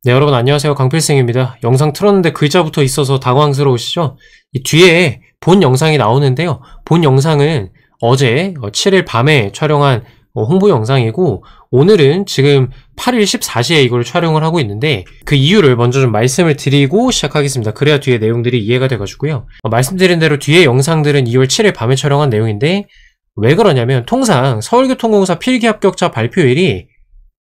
네, 여러분 안녕하세요. 강필승입니다. 영상 틀었는데 글자부터 있어서 당황스러우시죠? 이 뒤에 본 영상이 나오는데요. 본 영상은 어제 7일 밤에 촬영한 홍보 영상이고, 오늘은 지금 8일 14시에 이걸 촬영을 하고 있는데, 그 이유를 먼저 좀 말씀을 드리고 시작하겠습니다. 그래야 뒤에 내용들이 이해가 돼가지고요. 말씀드린 대로 뒤에 영상들은 2월 7일 밤에 촬영한 내용인데, 왜 그러냐면 통상 서울교통공사 필기합격자 발표일이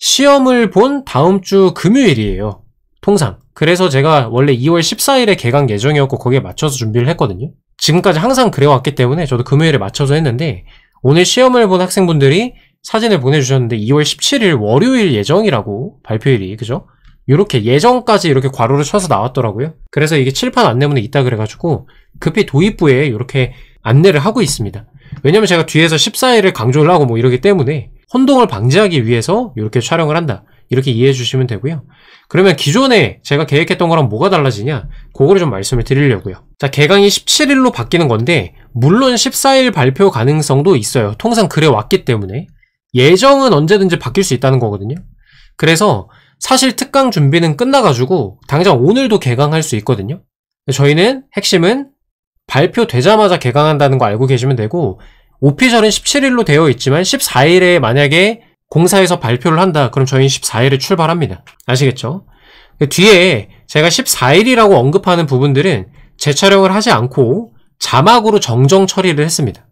시험을 본 다음 주 금요일이에요. 통상. 그래서 제가 원래 2월 14일에 개강 예정이었고 거기에 맞춰서 준비를 했거든요. 지금까지 항상 그래왔기 때문에 저도 금요일에 맞춰서 했는데, 오늘 시험을 본 학생분들이 사진을 보내주셨는데 2월 17일 월요일 예정이라고, 발표일이, 그죠? 이렇게 예정까지 이렇게 괄호를 쳐서 나왔더라고요. 그래서 이게 칠판 안내문에 있다 그래가지고 급히 도입부에 이렇게 안내를 하고 있습니다. 왜냐면 제가 뒤에서 14일을 강조를 하고 뭐 이러기 때문에 혼동을 방지하기 위해서 이렇게 촬영을 한다, 이렇게 이해해 주시면 되고요. 그러면 기존에 제가 계획했던 거랑 뭐가 달라지냐, 그거를 좀 말씀을 드리려고요. 자, 개강이 17일로 바뀌는 건데 물론 14일 발표 가능성도 있어요. 통상 그래 왔기 때문에. 예정은 언제든지 바뀔 수 있다는 거거든요. 그래서 사실 특강 준비는 끝나가지고 당장 오늘도 개강할 수 있거든요. 저희는 핵심은 발표되자마자 개강한다는 거 알고 계시면 되고, 오피셜은 17일로 되어 있지만 14일에 만약에 공사에서 발표를 한다, 그럼 저희는 14일에 출발합니다. 아시겠죠? 뒤에 제가 14일이라고 언급하는 부분들은 재촬영을 하지 않고 자막으로 정정 처리를 했습니다.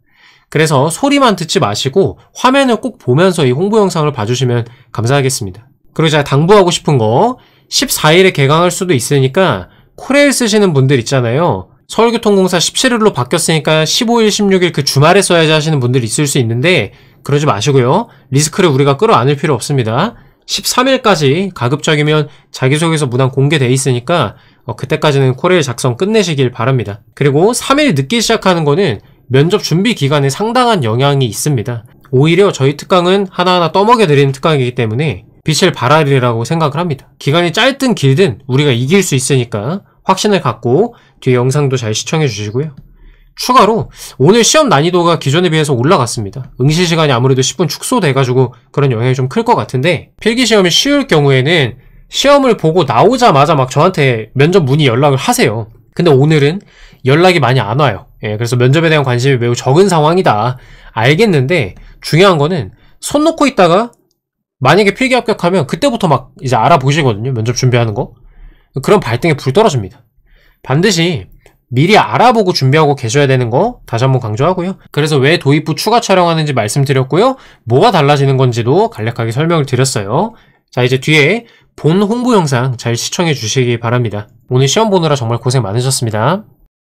그래서 소리만 듣지 마시고 화면을 꼭 보면서 이 홍보 영상을 봐주시면 감사하겠습니다. 그리고 제가 당부하고 싶은 거, 14일에 개강할 수도 있으니까 코레일 쓰시는 분들 있잖아요. 서울교통공사 17일로 바뀌었으니까 15일, 16일 그 주말에 써야지 하시는 분들이 있을 수 있는데, 그러지 마시고요. 리스크를 우리가 끌어안을 필요 없습니다. 13일까지 가급적이면 자기소개서 문항 공개돼 있으니까 그때까지는 코레일 작성 끝내시길 바랍니다. 그리고 3일 늦게 시작하는 거는 면접 준비 기간에 상당한 영향이 있습니다. 오히려 저희 특강은 하나하나 떠먹여 드리는 특강이기 때문에 빛을 발하리라고 생각을 합니다. 기간이 짧든 길든 우리가 이길 수 있으니까 확신을 갖고 뒤에 영상도 잘 시청해 주시고요. 추가로 오늘 시험 난이도가 기존에 비해서 올라갔습니다. 응시 시간이 아무래도 10분 축소돼가지고 그런 영향이 좀 클 것 같은데, 필기시험이 쉬울 경우에는 시험을 보고 나오자마자 막 저한테 면접 문의 연락을 하세요. 근데 오늘은 연락이 많이 안 와요. 그래서 면접에 대한 관심이 매우 적은 상황이다, 알겠는데, 중요한 거는 손 놓고 있다가 만약에 필기 합격하면 그때부터 막 이제 알아보시거든요. 면접 준비하는 거. 그럼 발등에 불 떨어집니다. 반드시 미리 알아보고 준비하고 계셔야 되는 거 다시 한번 강조하고요. 그래서 왜 도입부 추가 촬영하는지 말씀드렸고요. 뭐가 달라지는 건지도 간략하게 설명을 드렸어요. 자, 이제 뒤에 본 홍보 영상 잘 시청해 주시기 바랍니다. 오늘 시험 보느라 정말 고생 많으셨습니다.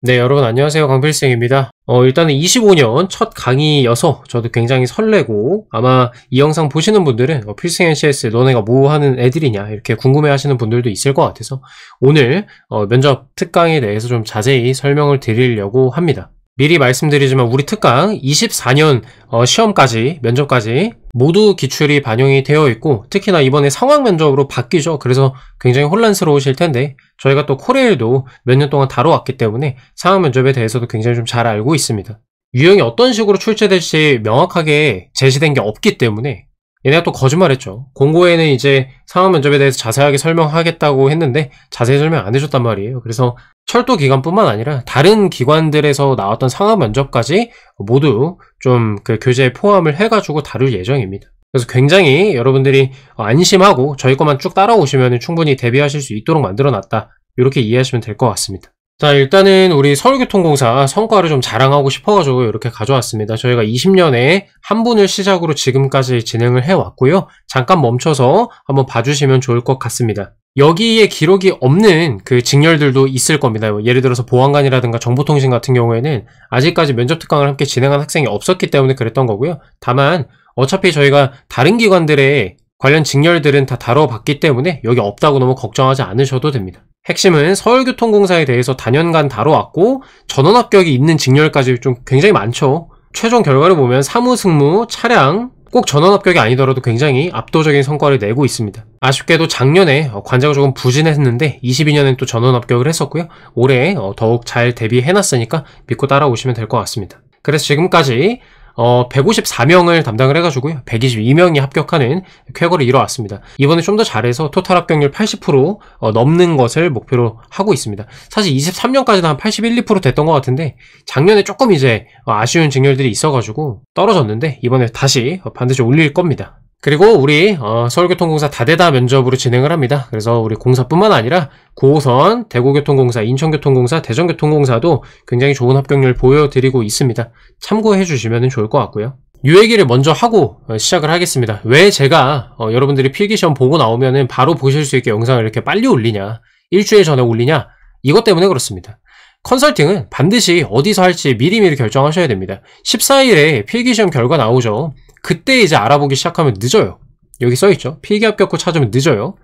네, 여러분 안녕하세요. 강필승입니다. 일단은 25년 첫 강의여서 저도 굉장히 설레고, 아마 이 영상 보시는 분들은 필승 NCS 너네가 뭐 하는 애들이냐 이렇게 궁금해 하시는 분들도 있을 것 같아서 오늘 면접 특강에 대해서 좀 자세히 설명을 드리려고 합니다. 미리 말씀드리지만 우리 특강 24년 시험까지, 면접까지 모두 기출이 반영이 되어 있고, 특히나 이번에 상황 면접으로 바뀌죠. 그래서 굉장히 혼란스러우실 텐데, 저희가 또 코레일도 몇 년 동안 다뤄왔기 때문에 상황 면접에 대해서도 굉장히 좀 잘 알고 있습니다. 유형이 어떤 식으로 출제될지 명확하게 제시된 게 없기 때문에, 얘네가 또 거짓말했죠. 공고에는 이제 상황 면접에 대해서 자세하게 설명하겠다고 했는데 자세히 설명 안 해줬단 말이에요. 그래서 철도 기관뿐만 아니라 다른 기관들에서 나왔던 상황 면접까지 모두 좀 그 교재에 포함을 해가지고 다룰 예정입니다. 그래서 굉장히 여러분들이 안심하고 저희 것만 쭉 따라오시면 충분히 대비하실 수 있도록 만들어놨다, 이렇게 이해하시면 될 것 같습니다. 자, 일단은 우리 서울교통공사 성과를 좀 자랑하고 싶어가지고 이렇게 가져왔습니다. 저희가 20년에 한 분을 시작으로 지금까지 진행을 해왔고요. 잠깐 멈춰서 한번 봐주시면 좋을 것 같습니다. 여기에 기록이 없는 그 직렬들도 있을 겁니다. 예를 들어서 보안관이라든가 정보통신 같은 경우에는 아직까지 면접 특강을 함께 진행한 학생이 없었기 때문에 그랬던 거고요. 다만 어차피 저희가 다른 기관들의 관련 직렬들은 다 다뤄봤기 때문에 여기 없다고 너무 걱정하지 않으셔도 됩니다. 핵심은 서울교통공사에 대해서 단연간 다뤄왔고, 전원 합격이 있는 직렬까지 좀 굉장히 많죠. 최종 결과를 보면 사무, 승무, 차량, 꼭 전원 합격이 아니더라도 굉장히 압도적인 성과를 내고 있습니다. 아쉽게도 작년에 관제가 조금 부진했는데 22년엔 또 전원 합격을 했었고요. 올해 더욱 잘 대비해놨으니까 믿고 따라오시면 될 것 같습니다. 그래서 지금까지 154명을 담당을 해가지고요. 122명이 합격하는 쾌거를 이뤄왔습니다. 이번에 좀 더 잘해서 토탈 합격률 80% 넘는 것을 목표로 하고 있습니다. 사실 23년까지는 한 81, 2% 됐던 것 같은데 작년에 조금 이제 아쉬운 직렬들이 있어가지고 떨어졌는데 이번에 다시 반드시 올릴 겁니다. 그리고 우리 서울교통공사 다대다 면접으로 진행을 합니다. 그래서 우리 공사뿐만 아니라 9호선, 대구교통공사, 인천교통공사, 대전교통공사도 굉장히 좋은 합격률 보여드리고 있습니다. 참고해 주시면 좋을 것 같고요. 요 얘기를 먼저 하고 시작을 하겠습니다. 왜 제가 여러분들이 필기시험 보고 나오면은 바로 보실 수 있게 영상을 이렇게 빨리 올리냐, 일주일 전에 올리냐, 이것 때문에 그렇습니다. 컨설팅은 반드시 어디서 할지 미리미리 결정하셔야 됩니다. 14일에 필기시험 결과 나오죠. 그때 이제 알아보기 시작하면 늦어요. 여기 써있죠. 필기 합격 후 찾으면 늦어요.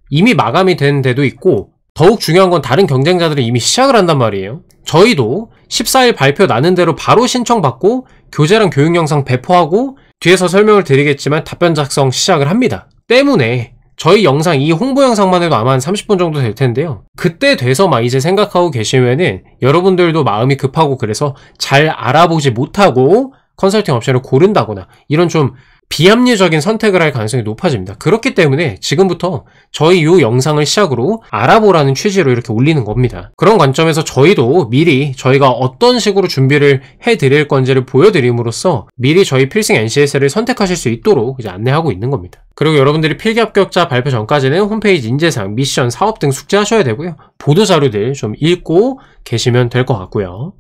이미 마감이 된 데도 있고 더욱 중요한 건 다른 경쟁자들은 이미 시작을 한단 말이에요. 저희도 14일 발표 나는 대로 바로 신청받고 교재랑 교육 영상 배포하고 뒤에서 설명을 드리겠지만 답변 작성 시작을 합니다. 때문에 저희 영상, 이 홍보 영상만 해도 아마 한 30분 정도 될 텐데요. 그때 돼서 막 이제 생각하고 계시면은 여러분들도 마음이 급하고 그래서 잘 알아보지 못하고 컨설팅 옵션을 고른다거나 이런 좀 비합리적인 선택을 할 가능성이 높아집니다. 그렇기 때문에 지금부터 저희 이 영상을 시작으로 알아보라는 취지로 이렇게 올리는 겁니다. 그런 관점에서 저희도 미리 저희가 어떤 식으로 준비를 해드릴 건지를 보여드림으로써 미리 저희 필승 NCS를 선택하실 수 있도록 이제 안내하고 있는 겁니다. 그리고 여러분들이 필기 합격자 발표 전까지는 홈페이지 인재사항, 미션, 사업 등 숙지하셔야 되고요. 보도자료들 좀 읽고 계시면 될 것 같고요.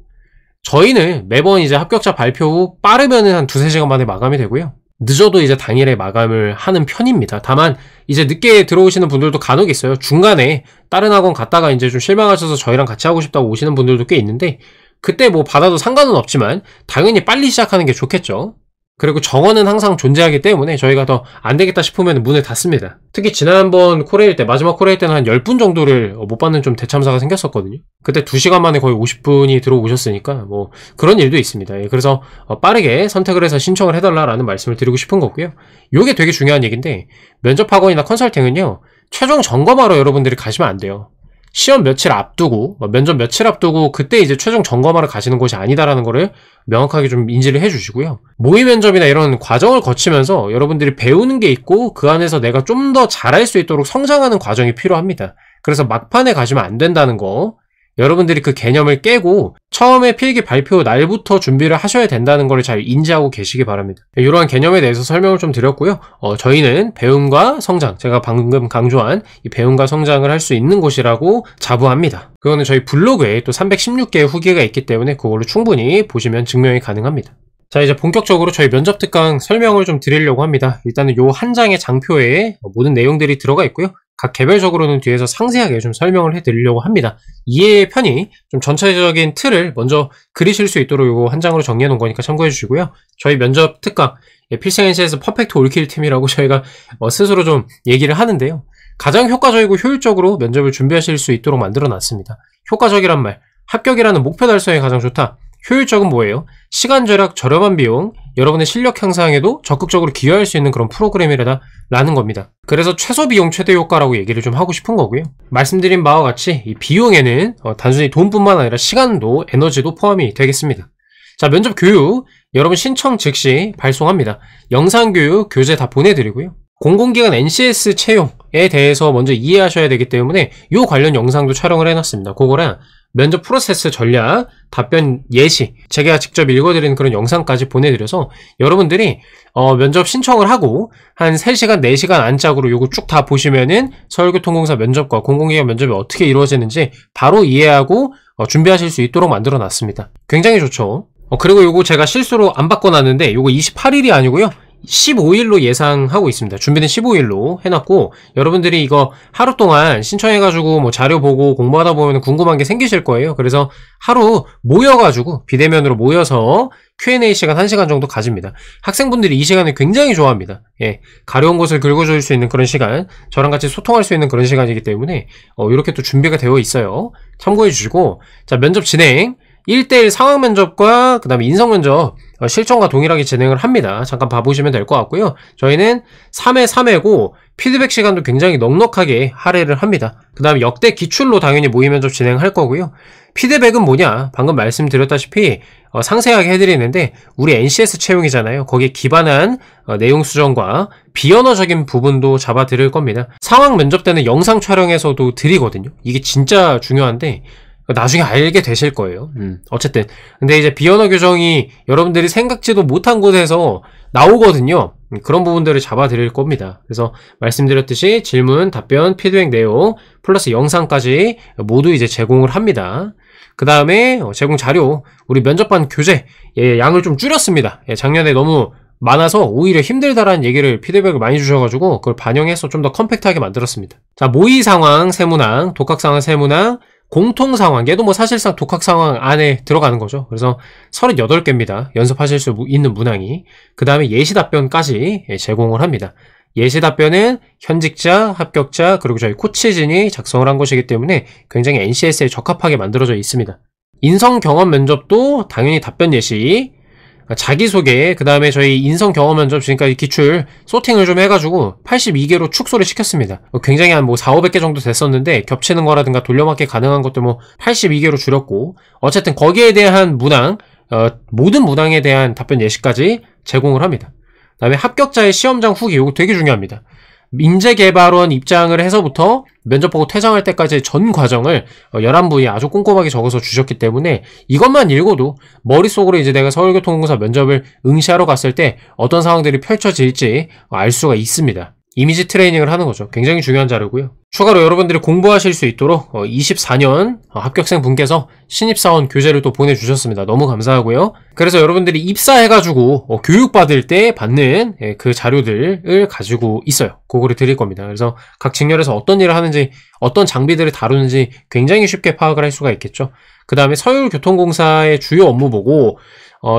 저희는 매번 이제 합격자 발표 후 빠르면은 한 2-3시간 만에 마감이 되고요. 늦어도 이제 당일에 마감을 하는 편입니다. 다만 이제 늦게 들어오시는 분들도 간혹 있어요. 중간에 다른 학원 갔다가 이제 좀 실망하셔서 저희랑 같이 하고 싶다고 오시는 분들도 꽤 있는데 그때 뭐 받아도 상관은 없지만 당연히 빨리 시작하는 게 좋겠죠. 그리고 정원은 항상 존재하기 때문에 저희가 더 안되겠다 싶으면 문을 닫습니다. 특히 지난번 코레일 때, 마지막 코레일 때는 한 10분 정도를 못 받는 좀 대참사가 생겼었거든요. 그때 2시간 만에 거의 50분이 들어오셨으니까 뭐 그런 일도 있습니다. 그래서 빠르게 선택을 해서 신청을 해달라라는 말씀을 드리고 싶은 거고요. 요게 되게 중요한 얘기인데 면접학원이나 컨설팅은요 최종 점검하러 여러분들이 가시면 안 돼요. 시험 며칠 앞두고, 면접 며칠 앞두고 그때 이제 최종 점검하러 가시는 곳이 아니다라는 거를 명확하게 좀 인지를 해주시고요. 모의 면접이나 이런 과정을 거치면서 여러분들이 배우는 게 있고 그 안에서 내가 좀 더 잘할 수 있도록 성장하는 과정이 필요합니다. 그래서 막판에 가시면 안 된다는 거, 여러분들이 그 개념을 깨고 처음에 필기 발표 날부터 준비를 하셔야 된다는 걸 잘 인지하고 계시기 바랍니다. 이러한 개념에 대해서 설명을 좀 드렸고요. 저희는 배움과 성장, 제가 방금 강조한 이 배움과 성장을 할 수 있는 곳이라고 자부합니다. 그거는 저희 블로그에 또 316개의 후기가 있기 때문에 그걸로 충분히 보시면 증명이 가능합니다. 자, 이제 본격적으로 저희 면접 특강 설명을 좀 드리려고 합니다. 일단은 요 한 장의 장표에 모든 내용들이 들어가 있고요. 각 개별적으로는 뒤에서 상세하게 좀 설명을 해드리려고 합니다. 이해 편히 좀 전체적인 틀을 먼저 그리실 수 있도록 이거 한 장으로 정리해 놓은 거니까 참고해 주시고요. 저희 면접 특강, 필승 NCS 퍼펙트 올킬 팀이라고 저희가 스스로 좀 얘기를 하는데요. 가장 효과적이고 효율적으로 면접을 준비하실 수 있도록 만들어 놨습니다. 효과적이란 말, 합격이라는 목표 달성에 가장 좋다. 효율적은 뭐예요? 시간 절약, 저렴한 비용, 여러분의 실력 향상에도 적극적으로 기여할 수 있는 그런 프로그램이라는 겁니다. 그래서 최소 비용 최대 효과라고 얘기를 좀 하고 싶은 거고요. 말씀드린 바와 같이 이 비용에는 단순히 돈뿐만 아니라 시간도 에너지도 포함이 되겠습니다. 자, 면접 교육 여러분 신청 즉시 발송합니다. 영상 교육 교재 다 보내드리고요. 공공기관 NCS 채용에 대해서 먼저 이해하셔야 되기 때문에 이 관련 영상도 촬영을 해놨습니다. 그거랑 면접 프로세스 전략, 답변 예시, 제가 직접 읽어드리는 그런 영상까지 보내드려서 여러분들이 면접 신청을 하고 한 3시간, 4시간 안짝으로 요거 쭉 다 보시면은 서울교통공사 면접과 공공기관 면접이 어떻게 이루어지는지 바로 이해하고 준비하실 수 있도록 만들어 놨습니다. 굉장히 좋죠. 그리고 요거 제가 실수로 안 바꿔놨는데 요거 28일이 아니고요. 15일로 예상하고 있습니다. 준비는 15일로 해놨고 여러분들이 이거 하루 동안 신청해가지고 뭐 자료 보고 공부하다 보면 궁금한 게 생기실 거예요. 그래서 하루 모여가지고 비대면으로 모여서 Q&A 시간 1시간 정도 가집니다. 학생분들이 이 시간을 굉장히 좋아합니다. 예, 가려운 것을 긁어줄 수 있는 그런 시간, 저랑 같이 소통할 수 있는 그런 시간이기 때문에 이렇게 또 준비가 되어 있어요. 참고해 주시고, 자, 면접 진행 1대1 상황 면접과 그 다음에 인성 면접 실전과 동일하게 진행을 합니다. 잠깐 봐보시면 될 것 같고요. 저희는 3회 3회고 피드백 시간도 굉장히 넉넉하게 할애를 합니다. 그 다음에 역대 기출로 당연히 모의 면접 진행할 거고요. 피드백은 뭐냐? 방금 말씀드렸다시피 상세하게 해드리는데 우리 NCS 채용이잖아요. 거기에 기반한 내용 수정과 비언어적인 부분도 잡아드릴 겁니다. 상황 면접 때는 영상 촬영에서도 드리거든요. 이게 진짜 중요한데 나중에 알게 되실 거예요. 어쨌든 근데 이제 비언어 교정이 여러분들이 생각지도 못한 곳에서 나오거든요. 그런 부분들을 잡아드릴 겁니다. 그래서 말씀드렸듯이 질문, 답변, 피드백 내용 플러스 영상까지 모두 이제 제공을 합니다. 그 다음에 제공 자료, 우리 면접반 교재 양을 좀 줄였습니다. 작년에 너무 많아서 오히려 힘들다라는 얘기를 피드백을 많이 주셔가지고 그걸 반영해서 좀 더 컴팩트하게 만들었습니다. 자, 모의 상황 세문항, 독학 상황 세문항, 공통 상황, 얘도 뭐 사실상 독학 상황 안에 들어가는 거죠. 그래서 38개입니다. 연습하실 수 있는 문항이. 그 다음에 예시 답변까지 제공을 합니다. 예시 답변은 현직자, 합격자, 그리고 저희 코치진이 작성을 한 것이기 때문에 굉장히 NCS에 적합하게 만들어져 있습니다. 인성 경험 면접도 당연히 답변 예시, 자기소개, 그 다음에 저희 인성 경험 면접 지금까지 기출 소팅을 좀 해가지고 82개로 축소를 시켰습니다. 굉장히 한 뭐 4,500개 정도 됐었는데 겹치는 거라든가 돌려막기 가능한 것도 뭐 82개로 줄였고, 어쨌든 거기에 대한 문항, 모든 문항에 대한 답변 예시까지 제공을 합니다. 그 다음에 합격자의 시험장 후기, 이거 되게 중요합니다. 인재개발원 입장을 해서부터 면접 보고 퇴장할 때까지 전 과정을 11부에 아주 꼼꼼하게 적어서 주셨기 때문에 이것만 읽어도 머릿속으로 이제 내가 서울교통공사 면접을 응시하러 갔을 때 어떤 상황들이 펼쳐질지 알 수가 있습니다. 이미지 트레이닝을 하는 거죠. 굉장히 중요한 자료고요. 추가로 여러분들이 공부하실 수 있도록 24년 합격생 분께서 신입사원 교재를 또 보내주셨습니다. 너무 감사하고요. 그래서 여러분들이 입사해가지고 교육받을 때 받는 그 자료들을 가지고 있어요. 그거를 드릴 겁니다. 그래서 각 직렬에서 어떤 일을 하는지, 어떤 장비들을 다루는지 굉장히 쉽게 파악을 할 수가 있겠죠. 그 다음에 서울교통공사의 주요 업무 보고,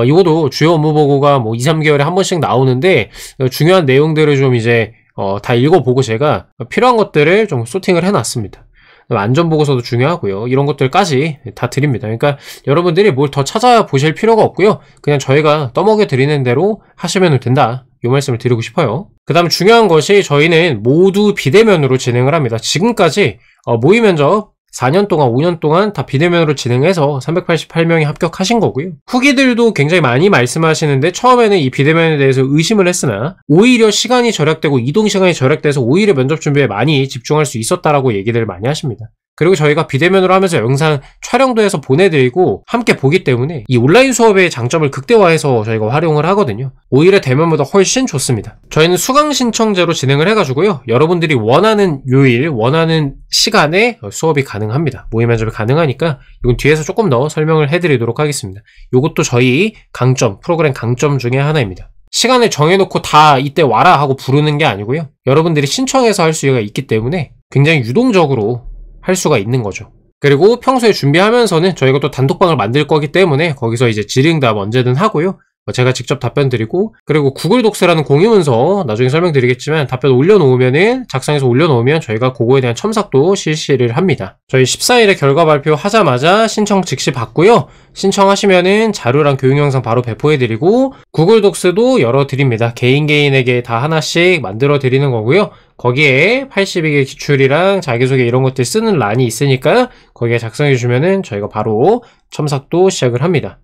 이것도 주요 업무 보고가 뭐 2, 3개월에 한 번씩 나오는데 중요한 내용들을 좀 이제 다 읽어보고 제가 필요한 것들을 좀 소팅을 해놨습니다. 안전보고서도 중요하고요. 이런 것들까지 다 드립니다. 그러니까 여러분들이 뭘 더 찾아보실 필요가 없고요. 그냥 저희가 떠먹여 드리는 대로 하시면 된다. 이 말씀을 드리고 싶어요. 그 다음 중요한 것이 저희는 모두 비대면으로 진행을 합니다. 지금까지 모의 면접 4년 동안, 5년 동안 다 비대면으로 진행해서 388명이 합격하신 거고요. 후기들도 굉장히 많이 말씀하시는데 처음에는 이 비대면에 대해서 의심을 했으나 오히려 시간이 절약되고 이동 시간이 절약돼서 오히려 면접 준비에 많이 집중할 수 있었다라고 얘기들을 많이 하십니다. 그리고 저희가 비대면으로 하면서 영상 촬영도 해서 보내드리고 함께 보기 때문에 이 온라인 수업의 장점을 극대화해서 저희가 활용을 하거든요. 오히려 대면보다 훨씬 좋습니다. 저희는 수강 신청제로 진행을 해가지고요. 여러분들이 원하는 요일, 원하는 시간에 수업이 가능합니다. 모의 면접이 가능하니까 이건 뒤에서 조금 더 설명을 해드리도록 하겠습니다. 이것도 저희 강점, 프로그램 강점 중에 하나입니다. 시간을 정해놓고 다 이때 와라 하고 부르는 게 아니고요. 여러분들이 신청해서 할 수가 있기 때문에 굉장히 유동적으로 할 수가 있는 거죠. 그리고 평소에 준비하면서는 저희가 또 단톡방을 만들 거기 때문에 거기서 이제 질의응답 언제든 하고요. 제가 직접 답변 드리고, 그리고 구글 독스라는 공유문서 나중에 설명드리겠지만 답변 올려놓으면은, 작성해서 올려놓으면 저희가 그거에 대한 첨삭도 실시를 합니다. 저희 14일에 결과 발표하자마자 신청 즉시 받고요. 신청하시면은 자료랑 교육 영상 바로 배포해드리고, 구글 독스도 열어드립니다. 개인에게 다 하나씩 만들어 드리는 거고요. 거기에 82개 기출이랑 자기소개 이런 것들 쓰는 란이 있으니까 거기에 작성해 주면은 저희가 바로 첨삭도 시작을 합니다.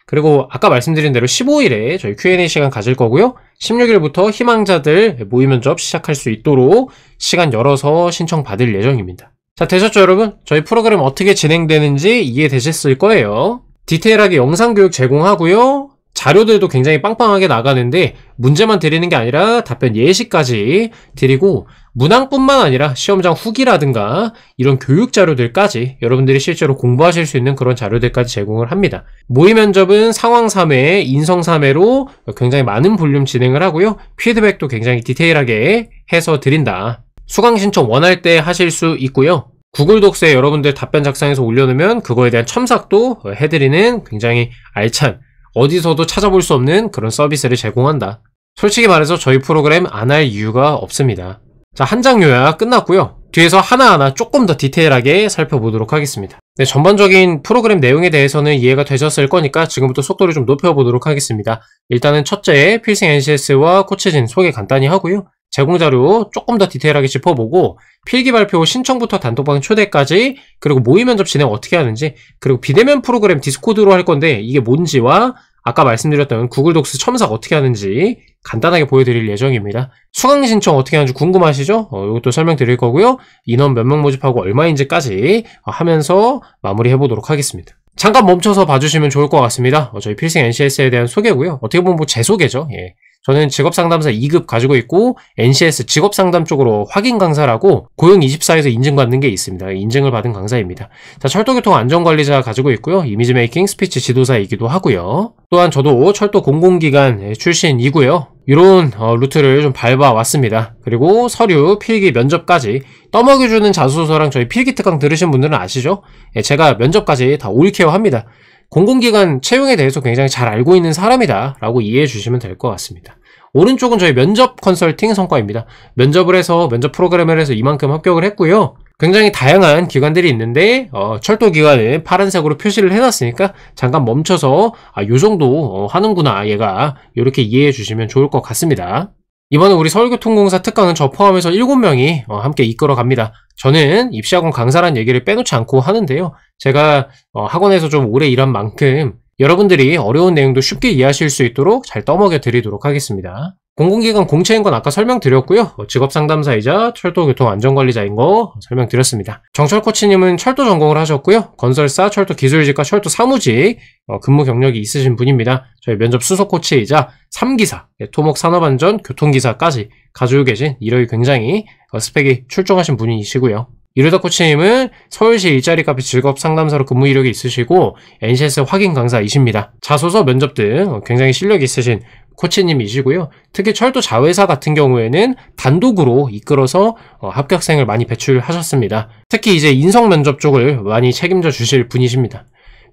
그리고 아까 말씀드린 대로 15일에 저희 Q&A 시간 가질 거고요. 16일부터 희망자들 모의 면접 시작할 수 있도록 시간 열어서 신청 받을 예정입니다. 자, 되셨죠 여러분? 저희 프로그램 어떻게 진행되는지 이해되셨을 거예요. 디테일하게 영상 교육 제공하고요. 자료들도 굉장히 빵빵하게 나가는데 문제만 드리는 게 아니라 답변 예시까지 드리고, 문항뿐만 아니라 시험장 후기라든가 이런 교육 자료들까지 여러분들이 실제로 공부하실 수 있는 그런 자료들까지 제공을 합니다. 모의 면접은 상황 3회, 인성 3회로 굉장히 많은 볼륨 진행을 하고요. 피드백도 굉장히 디테일하게 해서 드린다. 수강 신청 원할 때 하실 수 있고요. 구글 독스에 여러분들 답변 작성해서 올려놓으면 그거에 대한 첨삭도 해드리는 굉장히 알찬, 어디서도 찾아볼 수 없는 그런 서비스를 제공한다. 솔직히 말해서 저희 프로그램 안 할 이유가 없습니다. 자, 한 장 요약 끝났고요. 뒤에서 하나하나 조금 더 디테일하게 살펴보도록 하겠습니다. 네, 전반적인 프로그램 내용에 대해서는 이해가 되셨을 거니까 지금부터 속도를 좀 높여보도록 하겠습니다. 일단은 첫째, 필승 NCS와 코치진 소개 간단히 하고요. 제공자료 조금 더 디테일하게 짚어보고 필기 발표 신청부터 단톡방 초대까지 그리고 모의 면접 진행 어떻게 하는지 그리고 비대면 프로그램 디스코드로 할 건데 이게 뭔지와 아까 말씀드렸던 구글 독스 첨삭 어떻게 하는지 간단하게 보여드릴 예정입니다. 수강 신청 어떻게 하는지 궁금하시죠? 이것도 설명드릴 거고요. 인원 몇 명 모집하고 얼마인지까지 하면서 마무리해보도록 하겠습니다. 잠깐 멈춰서 봐주시면 좋을 것 같습니다. 저희 필승 NCS에 대한 소개고요. 어떻게 보면 뭐 제 소개죠. 예. 저는 직업상담사 2급 가지고 있고 NCS 직업상담 쪽으로 확인 강사라고 고용24에서 인증받는 게 있습니다. 인증을 받은 강사입니다. 자, 철도교통 안전관리자 가지고 있고요. 이미지 메이킹 스피치 지도사이기도 하고요. 또한 저도 철도 공공기관 출신이고요. 이런 루트를 좀 밟아왔습니다. 그리고 서류, 필기, 면접까지 떠먹여주는 자소서랑 저희 필기 특강 들으신 분들은 아시죠? 예, 제가 면접까지 다 올케어합니다. 공공기관 채용에 대해서 굉장히 잘 알고 있는 사람이다 라고 이해해 주시면 될 것 같습니다. 오른쪽은 저희 면접 컨설팅 성과입니다. 면접을 해서 면접 프로그램을 해서 이만큼 합격을 했고요. 굉장히 다양한 기관들이 있는데 철도기관은 파란색으로 표시를 해놨으니까 잠깐 멈춰서 요 정도 하는구나 얘가 이렇게 이해해 주시면 좋을 것 같습니다. 이번에 우리 서울교통공사 특강은 저 포함해서 7명이 함께 이끌어 갑니다. 저는 입시학원 강사란 얘기를 빼놓지 않고 하는데요. 제가 학원에서 좀 오래 일한 만큼 여러분들이 어려운 내용도 쉽게 이해하실 수 있도록 잘 떠먹여 드리도록 하겠습니다. 공공기관 공채인 건 아까 설명드렸고요. 직업상담사이자 철도교통안전관리자인 거 설명드렸습니다. 정철코치님은 철도 전공을 하셨고요. 건설사, 철도기술직과 철도사무직 근무 경력이 있으신 분입니다. 저희 면접 수석코치이자 3기사, 토목산업안전, 교통기사까지 가지고 계신 이력이 굉장히 스펙이 출중하신 분이시고요. 이루다 코치님은 서울시 일자리 카페 직업상담사로 근무 이력이 있으시고 NCS 확인 강사이십니다. 자소서, 면접 등 굉장히 실력이 있으신 코치님이시고요. 특히 철도 자회사 같은 경우에는 단독으로 이끌어서 합격생을 많이 배출하셨습니다. 특히 이제 인성 면접 쪽을 많이 책임져 주실 분이십니다.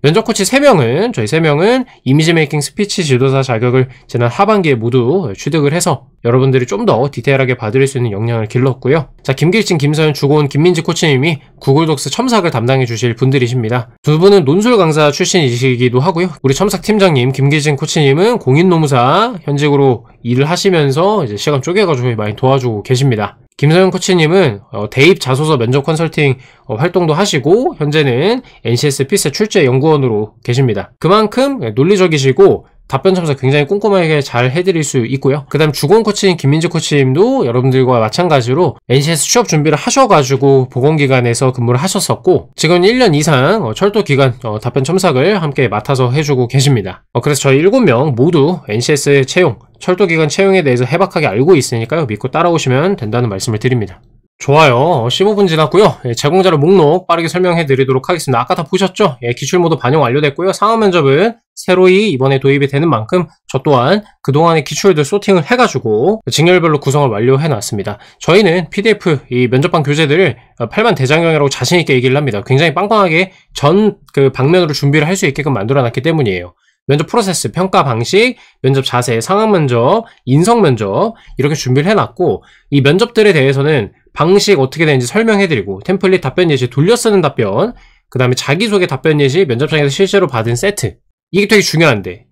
면접 코치 3명은 저희 3명은 이미지 메이킹 스피치 지도사 자격을 지난 하반기에 모두 취득을 해서 여러분들이 좀 더 디테일하게 받을 수 있는 역량을 길렀고요. 자, 김길진, 김서연, 주고은, 김민지 코치님이 구글 독스 첨삭을 담당해 주실 분들이십니다. 두 분은 논술 강사 출신이시기도 하고요. 우리 첨삭 팀장님 김길진 코치님은 공인노무사 현직으로 일을 하시면서 이제 시간 쪼개가지고 많이 도와주고 계십니다. 김서영 코치님은 대입 자소서 면접 컨설팅 활동도 하시고 현재는 NCS 필세 출제 연구원으로 계십니다. 그만큼 논리적이시고 답변 첨삭 굉장히 꼼꼼하게 잘 해드릴 수 있고요. 그 다음 주건 코치님, 김민지 코치님도 여러분들과 마찬가지로 NCS 취업 준비를 하셔가지고 보건기관에서 근무를 하셨었고 지금 1년 이상 철도기관 답변 첨삭을 함께 맡아서 해주고 계십니다. 그래서 저희 7명 모두 NCS 채용, 철도기관 채용에 대해서 해박하게 알고 있으니까요. 믿고 따라오시면 된다는 말씀을 드립니다. 좋아요. 15분 지났고요. 제공자료 목록 빠르게 설명해 드리도록 하겠습니다. 아까 다 보셨죠? 기출모두 반영 완료됐고요. 상업 면접은 새로이 이번에 도입이 되는 만큼 저 또한 그동안의 기출들 소팅을 해가지고 직렬별로 구성을 완료해 놨습니다. 저희는 PDF 이 면접방 교재들을 8만 대장형이라고 자신있게 얘기를 합니다. 굉장히 빵빵하게 전 그 방면으로 준비를 할 수 있게끔 만들어 놨기 때문이에요. 면접 프로세스, 평가 방식, 면접 자세, 상황 면접, 인성 면접 이렇게 준비를 해놨고 이 면접들에 대해서는 방식 어떻게 되는지 설명해드리고 템플릿 답변 예시 돌려 쓰는 답변 그 다음에 자기소개 답변 예시 면접장에서 실제로 받은 세트 이게 되게 중요한데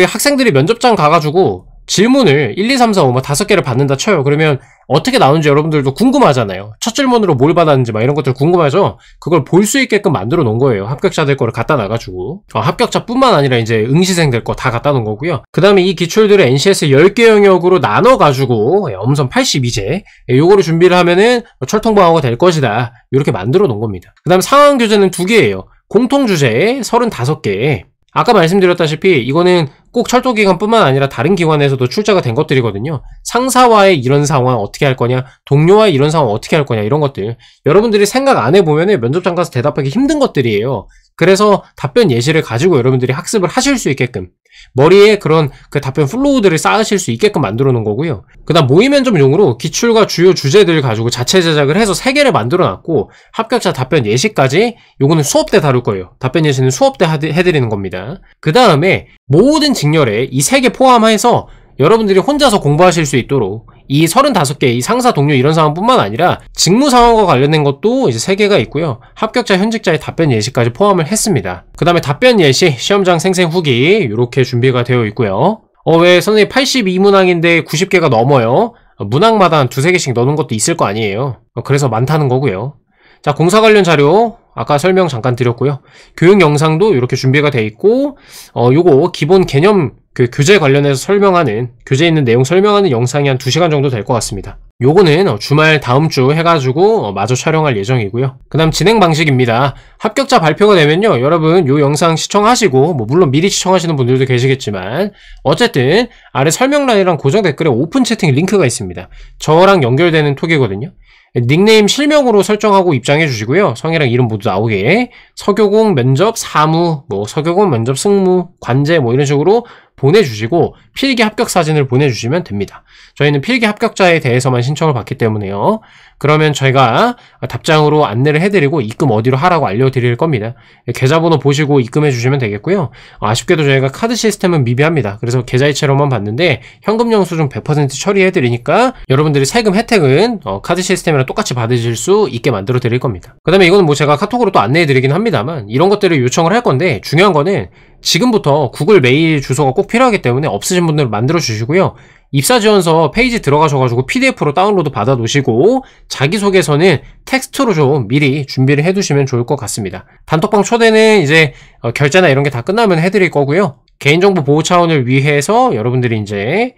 학생들이 면접장 가가지고 질문을 1, 2, 3, 4, 5, 5개를 받는다 쳐요. 그러면 어떻게 나오는지 여러분들도 궁금하잖아요. 첫 질문으로 뭘 받았는지 막 이런 것들 궁금하죠? 그걸 볼 수 있게끔 만들어 놓은 거예요. 합격자들 거를 갖다 놔가지고. 합격자뿐만 아니라 이제 응시생들 거 다 갖다 놓은 거고요. 그 다음에 이 기출들을 NCS 10개 영역으로 나눠가지고 엄선 82제 요거를 준비를 하면은 철통방어가 될 것이다. 이렇게 만들어 놓은 겁니다. 그 다음 상황 교재는 2개예요. 공통주제 35개. 아까 말씀드렸다시피 이거는 꼭 철도기관뿐만 아니라 다른 기관에서도 출제가 된 것들이거든요. 상사와의 이런 상황 어떻게 할 거냐, 동료와의 이런 상황 어떻게 할 거냐 이런 것들 여러분들이 생각 안 해보면 면접장 가서 대답하기 힘든 것들이에요. 그래서 답변 예시를 가지고 여러분들이 학습을 하실 수 있게끔 머리에 그런 그 답변 플로우들을 쌓으실 수 있게끔 만들어 놓은 거고요. 그 다음 모의 면접용으로 기출과 주요 주제들을 가지고 자체 제작을 해서 3개를 만들어 놨고 합격자 답변 예시까지 요거는 수업 때 다룰 거예요. 답변 예시는 수업 때 해드리는 겁니다. 그 다음에 모든 직렬에 이 3개 포함해서 여러분들이 혼자서 공부하실 수 있도록 이 35개, 이 상사, 동료 이런 상황뿐만 아니라 직무 상황과 관련된 것도 이제 3개가 있고요. 합격자, 현직자의 답변 예시까지 포함을 했습니다. 그 다음에 답변 예시, 시험장 생생 후기 이렇게 준비가 되어 있고요. 왜 선생님 82문항인데 90개가 넘어요? 문항마다 한 두세 개씩 넣는 것도 있을 거 아니에요. 그래서 많다는 거고요. 자, 공사 관련 자료 아까 설명 잠깐 드렸고요. 교육 영상도 이렇게 준비가 돼 있고 요거 기본 개념 그 교재 관련해서 설명하는 교재에 있는 내용 설명하는 영상이 한 2시간 정도 될 것 같습니다. 요거는 주말 다음 주 해가지고 마저 촬영할 예정이고요. 그 다음 진행 방식입니다. 합격자 발표가 되면요, 여러분 요 영상 시청하시고 물론 미리 시청하시는 분들도 계시겠지만 어쨌든 아래 설명란이랑 고정 댓글에 오픈 채팅 링크가 있습니다. 저랑 연결되는 톡이거든요. 닉네임 실명으로 설정하고 입장해 주시고요. 성이랑 이름 모두 나오게 서교공 면접 사무, 서교공 면접 승무, 관제 이런 식으로 보내주시고 필기 합격 사진을 보내주시면 됩니다. 저희는 필기 합격자에 대해서만 신청을 받기 때문에요. 그러면 저희가 답장으로 안내를 해드리고 입금 어디로 하라고 알려드릴 겁니다. 계좌번호 보시고 입금해 주시면 되겠고요. 아쉽게도 저희가 카드 시스템은 미비합니다. 그래서 계좌이체로만 받는데 현금 영수증 100% 처리해드리니까 여러분들이 세금 혜택은 카드 시스템이랑 똑같이 받으실 수 있게 만들어 드릴 겁니다. 그 다음에 이거는 제가 카톡으로 또 안내해드리긴 합니다만 이런 것들을 요청을 할 건데 중요한 거는 지금부터 구글 메일 주소가 꼭 필요하기 때문에 없으신 분들은 만들어 주시고요. 입사지원서 페이지 들어가셔가지고 PDF로 다운로드 받아 놓으시고 자기소개서는 텍스트로 좀 미리 준비를 해두시면 좋을 것 같습니다. 단톡방 초대는 이제 결제나 이런 게 다 끝나면 해드릴 거고요. 개인정보 보호 차원을 위해서 여러분들이 이제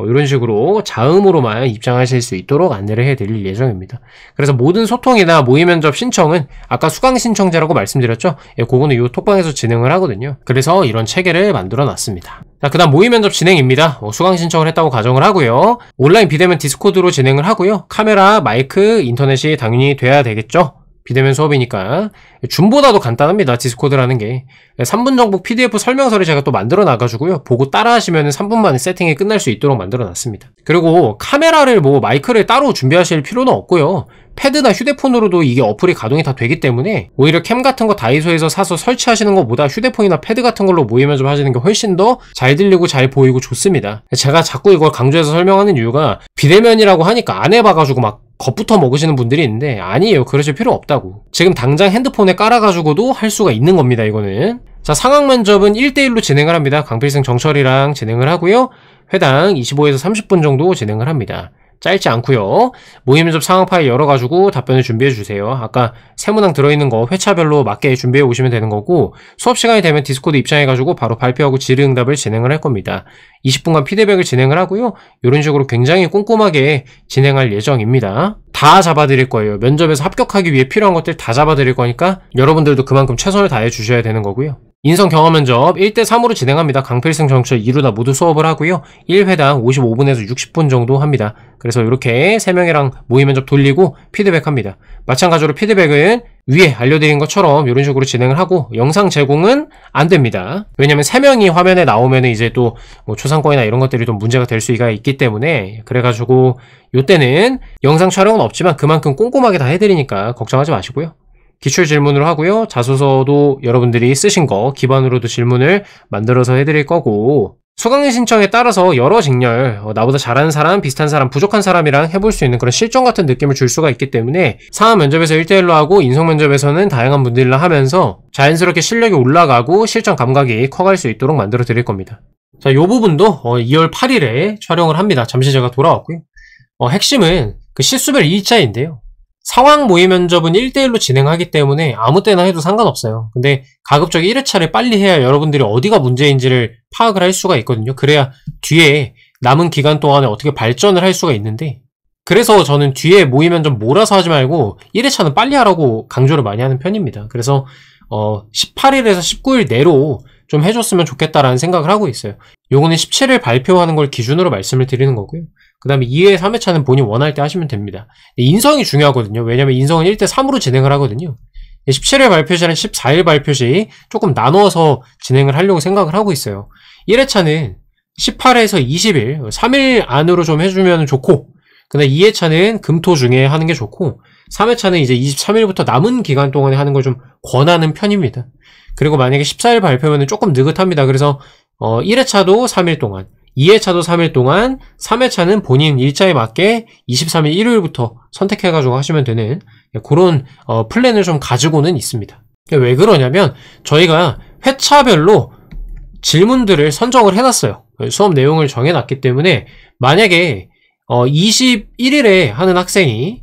이런 식으로 자음으로만 입장하실 수 있도록 안내를 해드릴 예정입니다. 그래서 모든 소통이나 모의 면접 신청은 아까 수강 신청제라고 말씀드렸죠? 그거는 이 톡방에서 진행을 하거든요. 그래서 이런 체계를 만들어 놨습니다. 자, 그 다음 모의 면접 진행입니다. 수강 신청을 했다고 가정을 하고요. 온라인 비대면 디스코드로 진행을 하고요. 카메라, 마이크, 인터넷이 당연히 돼야 되겠죠? 비대면 수업이니까. 줌보다도 간단합니다. 디스코드라는 게. 3분 정도 PDF 설명서를 제가 또 만들어 놔가지고요. 보고 따라 하시면 3분 만에 세팅이 끝날 수 있도록 만들어 놨습니다. 그리고 카메라를 마이크를 따로 준비하실 필요는 없고요. 패드나 휴대폰으로도 이게 어플이 가동이 다 되기 때문에 오히려 캠 같은 거 다이소에서 사서 설치하시는 것보다 휴대폰이나 패드 같은 걸로 모의 면접 하시는 게 훨씬 더 잘 들리고 잘 보이고 좋습니다. 제가 자꾸 이걸 강조해서 설명하는 이유가 비대면이라고 하니까 안 해봐가지고 막 겁부터 먹으시는 분들이 있는데 아니에요. 그러실 필요 없다고. 지금 당장 핸드폰에 깔아가지고도 할 수가 있는 겁니다. 이거는. 자, 상황 면접은 1대1로 진행을 합니다. 강필승 정철이랑 진행을 하고요. 회당 25에서 30분 정도 진행을 합니다. 짧지 않고요. 모의 면접 상황 파일 열어가지고 답변을 준비해 주세요. 아까 세문항 들어있는 거 회차별로 맞게 준비해 오시면 되는 거고 수업 시간이 되면 디스코드 입장해가지고 바로 발표하고 질의응답을 진행을 할 겁니다. 20분간 피드백을 진행을 하고요. 이런 식으로 굉장히 꼼꼼하게 진행할 예정입니다. 다 잡아드릴 거예요. 면접에서 합격하기 위해 필요한 것들 다 잡아드릴 거니까 여러분들도 그만큼 최선을 다해 주셔야 되는 거고요. 인성 경험 면접 1대3으로 진행합니다. 강필승 정철 2루 다 모두 수업을 하고요. 1회당 55분에서 60분 정도 합니다. 그래서 이렇게 3명이랑 모의 면접 돌리고 피드백합니다. 마찬가지로 피드백은 위에 알려드린 것처럼 이런 식으로 진행을 하고 영상 제공은 안 됩니다. 왜냐면 3명이 화면에 나오면 이제 또 초상권이나 이런 것들이 좀 문제가 될 수가 있기 때문에 그래가지고 이때는 영상 촬영은 없지만 그만큼 꼼꼼하게 다 해드리니까 걱정하지 마시고요. 기출 질문으로 하고요. 자소서도 여러분들이 쓰신 거 기반으로도 질문을 만들어서 해드릴 거고 수강 신청에 따라서 여러 직렬 나보다 잘하는 사람, 비슷한 사람, 부족한 사람이랑 해볼 수 있는 그런 실전 같은 느낌을 줄 수가 있기 때문에 상하 면접에서 1대1로 하고 인성 면접에서는 다양한 분들이랑 하면서 자연스럽게 실력이 올라가고 실전 감각이 커갈 수 있도록 만들어 드릴 겁니다. 자, 요 부분도 2월 8일에 촬영을 합니다. 잠시 제가 돌아왔고요. 핵심은 그 실수별 2차인데요. 상황 모의 면접은 1대1로 진행하기 때문에 아무 때나 해도 상관없어요. 근데 가급적 1회차를 빨리 해야 여러분들이 어디가 문제인지를 파악을 할 수가 있거든요. 그래야 뒤에 남은 기간 동안에 어떻게 발전을 할 수가 있는데 그래서 저는 뒤에 모의 면접 몰아서 하지 말고 1회차는 빨리 하라고 강조를 많이 하는 편입니다. 그래서 18일에서 19일 내로 좀 해줬으면 좋겠다라는 생각을 하고 있어요. 요거는 17일 발표하는 걸 기준으로 말씀을 드리는 거고요. 그 다음에 2회, 3회차는 본인 원할 때 하시면 됩니다. 인성이 중요하거든요. 왜냐면 인성은 1대3으로 진행을 하거든요. 17일 발표시랑 14일 발표시 조금 나누어서 진행을 하려고 생각을 하고 있어요. 1회차는 18에서 20일, 3일 안으로 좀 해주면 좋고, 그 다음에 2회차는 금토 중에 하는 게 좋고, 3회차는 이제 23일부터 남은 기간 동안에 하는 걸 좀 권하는 편입니다. 그리고 만약에 14일 발표면 조금 느긋합니다. 그래서 1회차도 3일 동안, 2회차도 3일 동안, 3회차는 본인 일자에 맞게 23일 일요일부터 선택해가지고 하시면 되는 그런 플랜을 좀 가지고는 있습니다. 왜 그러냐면 저희가 회차별로 질문들을 선정을 해놨어요. 수업 내용을 정해놨기 때문에 만약에 21일에 하는 학생이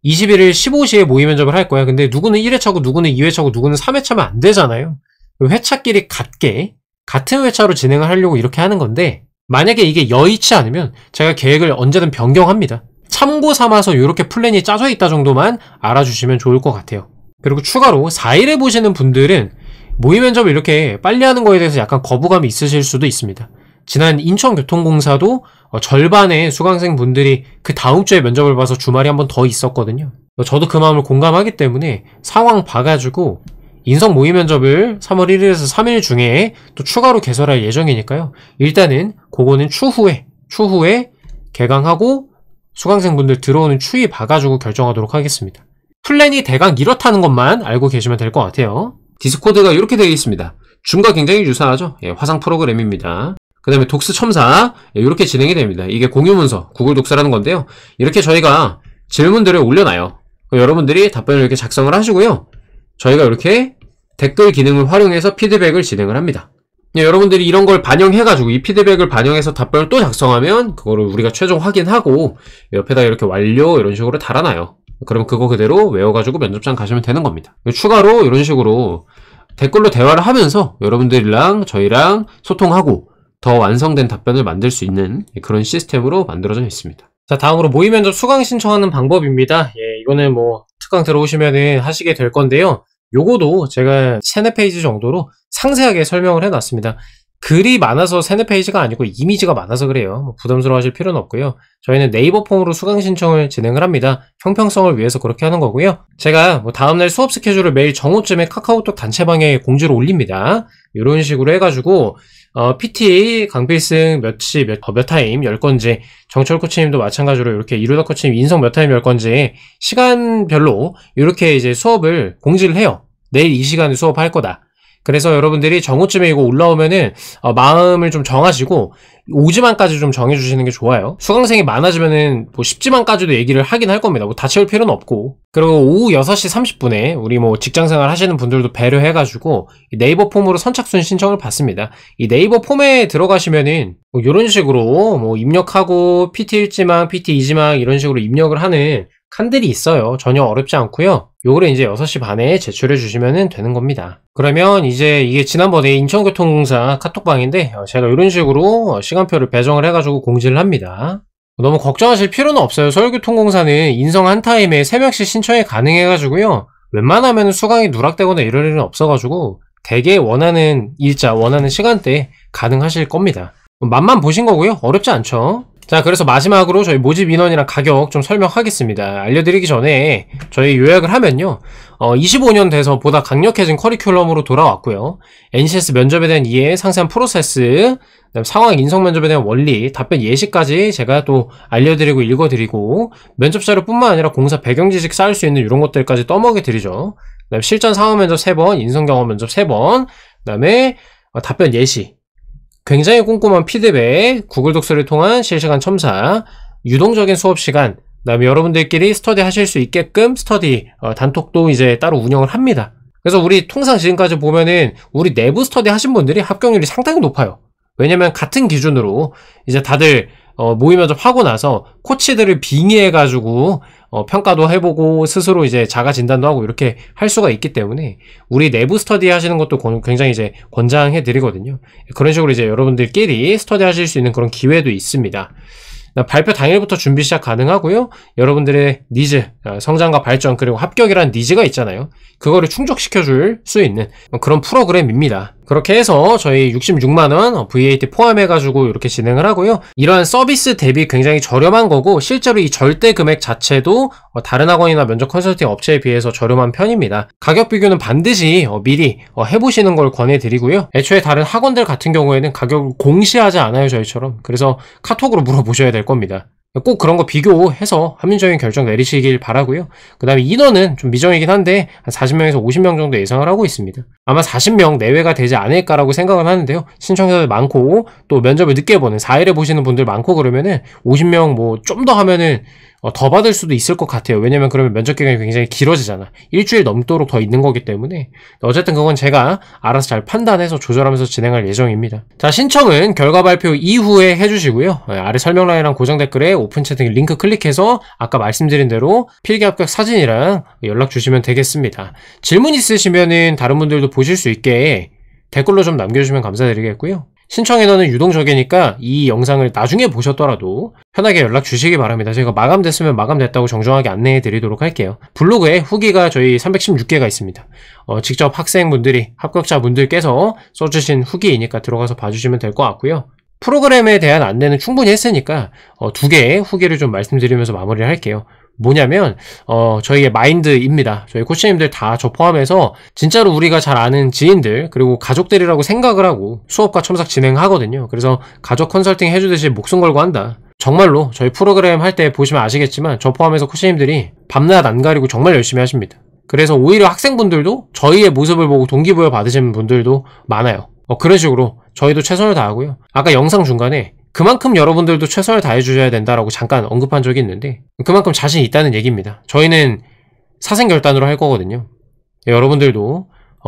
21일 15시에 모의 면접을 할 거야. 근데 누구는 1회차고 누구는 2회차고 누구는 3회차면 안 되잖아요. 회차끼리 같은 회차로 진행을 하려고 이렇게 하는 건데, 만약에 이게 여의치 않으면 제가 계획을 언제든 변경합니다. 참고 삼아서 이렇게 플랜이 짜져 있다 정도만 알아주시면 좋을 것 같아요. 그리고 추가로 4일에 보시는 분들은 모의 면접을 이렇게 빨리 하는 거에 대해서 약간 거부감이 있으실 수도 있습니다. 지난 인천교통공사도 절반의 수강생 분들이 그 다음 주에 면접을 봐서 주말이 한 번 더 있었거든요. 저도 그 마음을 공감하기 때문에 상황 봐가지고 인성 모의 면접을 3월 1일에서 3일 중에 또 추가로 개설할 예정이니까요. 일단은 그거는 추후에 개강하고 수강생분들 들어오는 추이 봐가지고 결정하도록 하겠습니다. 플랜이 대강 이렇다는 것만 알고 계시면 될 것 같아요. 디스코드가 이렇게 되어 있습니다. 줌과 굉장히 유사하죠? 화상 프로그램입니다. 그 다음에 독스 첨사 이렇게 진행이 됩니다. 이게 공유문서 구글 독스라는 건데요. 이렇게 저희가 질문들을 올려놔요. 여러분들이 답변을 이렇게 작성을 하시고요. 저희가 이렇게 댓글 기능을 활용해서 피드백을 진행을 합니다. 여러분들이 이런 걸 반영해가지고 이 피드백을 반영해서 답변을 또 작성하면 그거를 우리가 최종 확인하고 옆에다 이렇게 완료 이런 식으로 달아놔요. 그럼 그거 그대로 외워가지고 면접장 가시면 되는 겁니다. 추가로 이런 식으로 댓글로 대화를 하면서 여러분들이랑 저희랑 소통하고 더 완성된 답변을 만들 수 있는 그런 시스템으로 만들어져 있습니다. 자, 다음으로 모의 면접 수강 신청하는 방법입니다. 이거는 뭐 특강 들어오시면은 하시게 될 건데요. 요거도 제가 3-4페이지 정도로 상세하게 설명을 해놨습니다. 글이 많아서 3-4페이지가 아니고 이미지가 많아서 그래요. 부담스러워 하실 필요는 없고요. 저희는 네이버 폼으로 수강 신청을 진행을 합니다. 형평성을 위해서 그렇게 하는 거고요. 제가 다음날 수업 스케줄을 매일 정오쯤에 카카오톡 단체방에 공지를 올립니다. 이런 식으로 해가지고 PT 강필승 몇 타임 10건지, 정철 코치님도 마찬가지로 이렇게 이루다 코치님 인성 몇 타임 10건지 시간별로 이렇게 이제 수업을 공지를 해요. 내일 이 시간에 수업할 거다. 그래서 여러분들이 정오쯤에 이거 올라오면은 마음을 좀 정하시고 오지만까지 좀 정해주시는 게 좋아요. 수강생이 많아지면은 뭐 10지만까지도 얘기를 하긴 할 겁니다. 뭐 다 채울 필요는 없고. 그리고 오후 6시 30분에 우리 뭐 직장생활 하시는 분들도 배려해가지고 네이버 폼으로 선착순 신청을 받습니다. 이 네이버 폼에 들어가시면은 뭐 이런 식으로 뭐 입력하고 PT 1지망, PT 2지망 이런 식으로 입력을 하는 칸들이 있어요. 전혀 어렵지 않고요. 요거를 이제 6시 반에 제출해 주시면 되는 겁니다. 그러면 이제 이게 지난번에 인천교통공사 카톡방인데 제가 이런 식으로 시간표를 배정을 해가지고 공지를 합니다. 너무 걱정하실 필요는 없어요. 서울교통공사는 인성 한 타임에 3명씩 신청이 가능해가지고요. 웬만하면 수강이 누락되거나 이럴 일은 없어가지고 되게 원하는 일자, 원하는 시간대에 가능하실 겁니다. 맛만 보신 거고요. 어렵지 않죠? 자, 그래서 마지막으로 저희 모집 인원이랑 가격 좀 설명하겠습니다. 알려드리기 전에 저희 요약을 하면요. 25년 돼서 보다 강력해진 커리큘럼으로 돌아왔고요. NCS 면접에 대한 이해, 상세한 프로세스, 그다음 상황 인성 면접에 대한 원리, 답변 예시까지 제가 또 알려드리고 읽어드리고 면접 자료뿐만 아니라 공사 배경 지식 쌓을 수 있는 이런 것들까지 떠먹여드리죠. 그다음 실전 상황 면접 3번, 인성 경험 면접 3번, 그다음에 답변 예시, 굉장히 꼼꼼한 피드백, 구글 독서를 통한 실시간 첨사, 유동적인 수업 시간, 그다음에 여러분들끼리 스터디 하실 수 있게끔 스터디 단톡도 이제 따로 운영을 합니다. 그래서 우리 통상 지금까지 보면은 우리 내부 스터디 하신 분들이 합격률이 상당히 높아요. 왜냐면 같은 기준으로 이제 다들 모의 면접 하고 나서 코치들을 빙의해가지고 평가도 해보고 스스로 이제 자가 진단도 하고 이렇게 할 수가 있기 때문에 우리 내부 스터디 하시는 것도 굉장히 이제 권장해 드리거든요. 그런 식으로 이제 여러분들끼리 스터디 하실 수 있는 그런 기회도 있습니다. 발표 당일부터 준비 시작 가능하고요. 여러분들의 니즈, 성장과 발전, 그리고 합격이란 니즈가 있잖아요. 그거를 충족시켜줄 수 있는 그런 프로그램입니다. 그렇게 해서 저희 66만원 VAT 포함해가지고 이렇게 진행을 하고요. 이러한 서비스 대비 굉장히 저렴한 거고 실제로 이 절대 금액 자체도 다른 학원이나 면접 컨설팅 업체에 비해서 저렴한 편입니다. 가격 비교는 반드시 미리 해보시는 걸 권해드리고요. 애초에 다른 학원들 같은 경우에는 가격을 공시하지 않아요, 저희처럼. 그래서 카톡으로 물어보셔야 될 겁니다. 꼭 그런 거 비교해서 합리적인 결정 내리시길 바라고요. 그 다음에 인원은 좀 미정이긴 한데 한 40명에서 50명 정도 예상을 하고 있습니다. 아마 40명 내외가 되지 않을까라고 생각을 하는데요. 신청자들 많고 또 면접을 늦게 보는 4일에 보시는 분들 많고 그러면은 50명 뭐 좀 더 하면은 더 받을 수도 있을 것 같아요. 왜냐면 그러면 면접 기간이 굉장히 길어지잖아. 일주일 넘도록 더 있는 거기 때문에. 어쨌든 그건 제가 알아서 잘 판단해서 조절하면서 진행할 예정입니다. 자, 신청은 결과 발표 이후에 해주시고요. 아래 설명란이랑 고정 댓글에 오픈 채팅 링크 클릭해서 아까 말씀드린 대로 필기 합격 사진이랑 연락 주시면 되겠습니다. 질문 있으시면은 다른 분들도 보실 수 있게 댓글로 좀 남겨주시면 감사드리겠고요. 신청 인원은 유동적이니까 이 영상을 나중에 보셨더라도 편하게 연락 주시기 바랍니다. 제가 마감됐으면 마감됐다고 정정하게 안내해 드리도록 할게요. 블로그에 후기가 저희 316개가 있습니다. 직접 학생분들이, 합격자분들께서 써주신 후기이니까 들어가서 봐주시면 될 것 같고요. 프로그램에 대한 안내는 충분히 했으니까 2개의 후기를 좀 말씀드리면서 마무리를 할게요. 뭐냐면 저희의 마인드입니다. 저희 코치님들 다 저 포함해서 진짜로 우리가 잘 아는 지인들 그리고 가족들이라고 생각을 하고 수업과 첨삭 진행하거든요. 그래서 가족 컨설팅 해주듯이 목숨 걸고 한다. 정말로 저희 프로그램 할 때 보시면 아시겠지만 저 포함해서 코치님들이 밤낮 안 가리고 정말 열심히 하십니다. 그래서 오히려 학생분들도 저희의 모습을 보고 동기부여 받으시는 분들도 많아요. 그런 식으로 저희도 최선을 다하고요. 아까 영상 중간에 그만큼 여러분들도 최선을 다해주셔야 된다라고 잠깐 언급한 적이 있는데 그만큼 자신 있다는 얘기입니다. 저희는 사생결단으로 할 거거든요. 여러분들도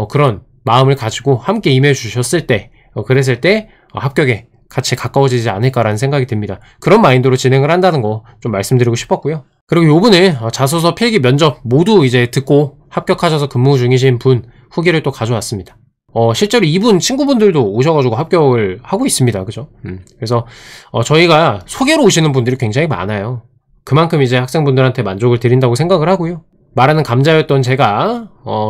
그런 마음을 가지고 함께 임해주셨을 때 그랬을 때 합격에 같이 가까워지지 않을까라는 생각이 듭니다. 그런 마인드로 진행을 한다는 거 좀 말씀드리고 싶었고요. 그리고 요번에 자소서 필기 면접 모두 이제 듣고 합격하셔서 근무 중이신 분 후기를 또 가져왔습니다. 실제로 이분 친구분들도 오셔가지고 합격을 하고 있습니다. 그죠? 그래서, 저희가 소개로 오시는 분들이 굉장히 많아요. 그만큼 이제 학생분들한테 만족을 드린다고 생각을 하고요. 말하는 감자였던 제가,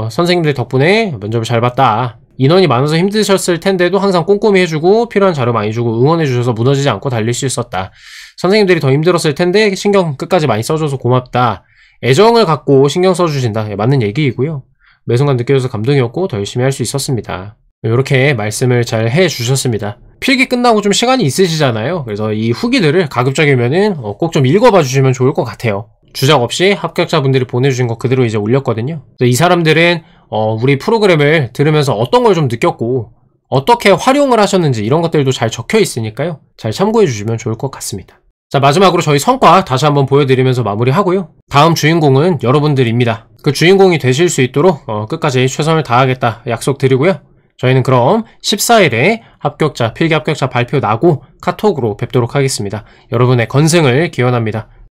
선생님들 덕분에 면접을 잘 봤다. 인원이 많아서 힘드셨을 텐데도 항상 꼼꼼히 해주고, 필요한 자료 많이 주고, 응원해주셔서 무너지지 않고 달릴 수 있었다. 선생님들이 더 힘들었을 텐데, 신경 끝까지 많이 써줘서 고맙다. 애정을 갖고 신경 써주신다. 맞는 얘기이고요. 매 순간 느껴져서 감동이었고 더 열심히 할 수 있었습니다. 이렇게 말씀을 잘 해주셨습니다. 필기 끝나고 좀 시간이 있으시잖아요. 그래서 이 후기들을 가급적이면은 꼭 좀 읽어봐 주시면 좋을 것 같아요. 주작 없이 합격자분들이 보내주신 거 그대로 이제 올렸거든요. 그래서 이 사람들은 우리 프로그램을 들으면서 어떤 걸 좀 느꼈고 어떻게 활용을 하셨는지 이런 것들도 잘 적혀 있으니까요. 잘 참고해 주시면 좋을 것 같습니다. 자, 마지막으로 저희 성과 다시 한번 보여드리면서 마무리하고요. 다음 주인공은 여러분들입니다. 그 주인공이 되실 수 있도록 끝까지 최선을 다하겠다 약속드리고요. 저희는 그럼 14일에 합격자, 필기 합격자 발표 나고 카톡으로 뵙도록 하겠습니다. 여러분의 건승을 기원합니다.